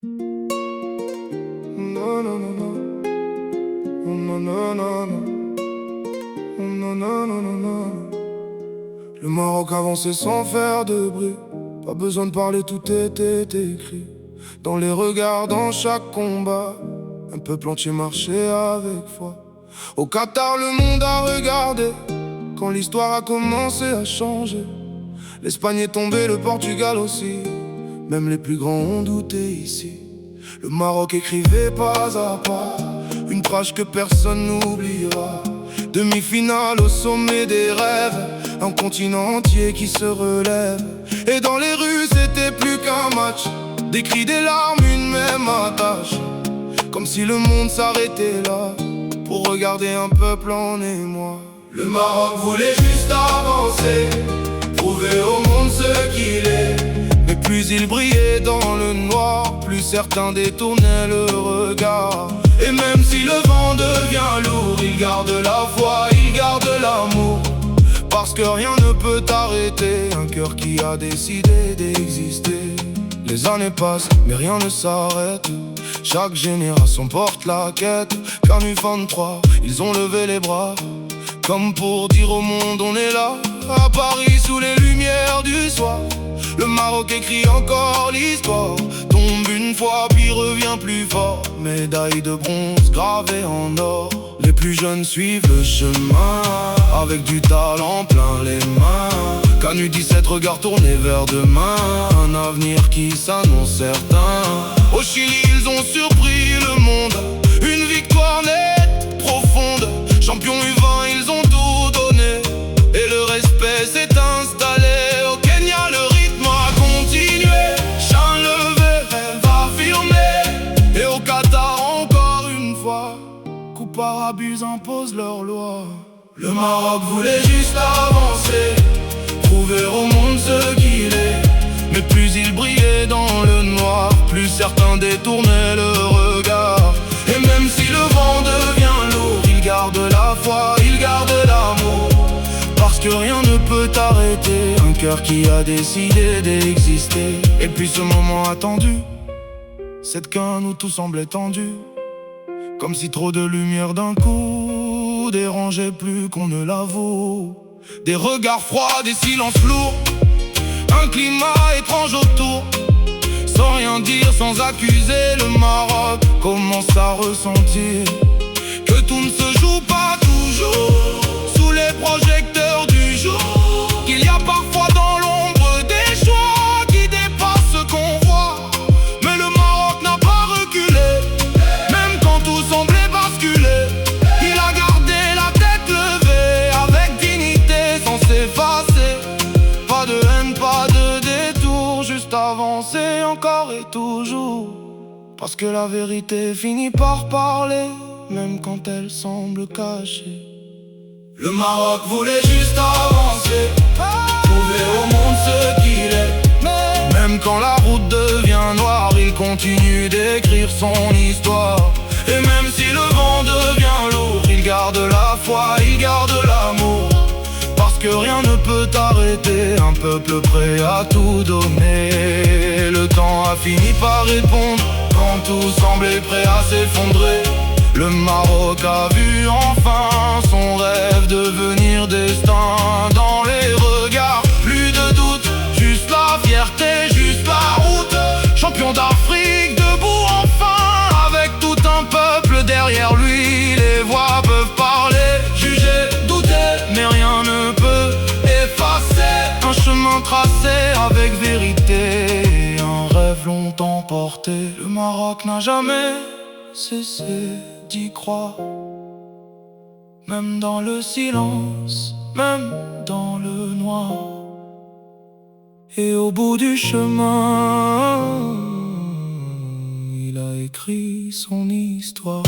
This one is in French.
Non, non, non, non. Non, non, non, non. Non, non, non, non, non. Le Maroc avançait sans faire de bruit. Pas besoin de parler, tout était écrit. Dans les regards, dans chaque combat, un peuple entier marchait avec foi. Au Qatar, le monde a regardé quand l'histoire a commencé à changer. L'Espagne est tombée, le Portugal aussi. Même les plus grands ont douté ici. Le Maroc écrivait pas à pas une page que personne n'oubliera. Demi-finale au sommet des rêves, un continent entier qui se relève. Et dans les rues c'était plus qu'un match, des cris, des larmes, une même attache. Comme si le monde s'arrêtait là pour regarder un peuple en émoi. Le Maroc voulait juste avancer, prouver au monde ce qu'il est. Mais plus il brillait dans le noir, plus certains détournaient le regard. Et même si le vent devient lourd, il garde la foi, il garde l'amour. Parce que rien ne peut arrêter un cœur qui a décidé d'exister. Les années passent, mais rien ne s'arrête. Chaque génération porte la quête. Canu 23, ils ont levé les bras, comme pour dire au monde on est là. À Paris sous les lumières du soir, le Maroc écrit encore l'histoire. Tombe une fois puis revient plus fort, médaille de bronze gravée en or. Les plus jeunes suivent le chemin, avec du talent plein les mains. Canu 17, regard tourné vers demain, un avenir qui s'annonce certain. Au Chili ils ont surpris le monde, une victoire nette, profonde. Champions U20 ils ont tout donné, et le respect s'est installé. Au Kenya le rythme a continué, chant levé, rêve affirmé. Et au Qatar encore une fois, coupe arabes imposent leurs lois. Le Maroc voulait juste avancer, prouver au monde ce qu'il est. Mais plus il brillait dans le noir, plus certains détournaient le regard. Et même si le vent devient lourd, il garde la foi, il garde l'amour. Parce que rien ne peut arrêter un cœur qui a décidé d'exister. Et puis ce moment attendu, cette qu'un où tout semblait tendu, comme si trop de lumière d'un coup dérangeait plus qu'on ne l'avoue. Des regards froids, des silences lourds, un climat étrange autour. Sans rien dire, sans accuser, le Maroc commence à ressentir que tout ne se joue pas toujours sous les projecteurs du jour. Qu'il y a parfois dans l'ombre des choix qui dépassent ce qu'on voit. Mais le Maroc n'a pas reculé, même quand tout semblait basculer. Il a gardé la tête levée avec dignité sans s'effacer. Pas de haine, pas de détour, juste avancer encore et toujours. Parce que la vérité finit par parler, même quand elle semble cachée. Le Maroc voulait juste avancer, prouver au monde ce qu'il est. Même quand la route devient noire, il continue d'écrire son histoire. Et même si le vent devient lourd, il garde la foi, il garde l'amour. Parce que rien ne peut arrêter un peuple prêt à tout donner. Le temps a fini par répondre quand tout semblait prêt à s'effondrer. Le Maroc a vu enfin son rêve devenir destin. Dans les regards, plus de doute, juste la fierté, juste la route. Champion d'Afrique, debout enfin, avec tout un peuple derrière lui. Les voix peuvent parler, juger, douter, mais rien ne peut effacer un chemin tracé avec vérité, un rêve longtemps porté. Le Maroc n'a jamais cessé d'y croire, même dans le silence, même dans le noir. Et au bout du chemin, il a écrit son histoire.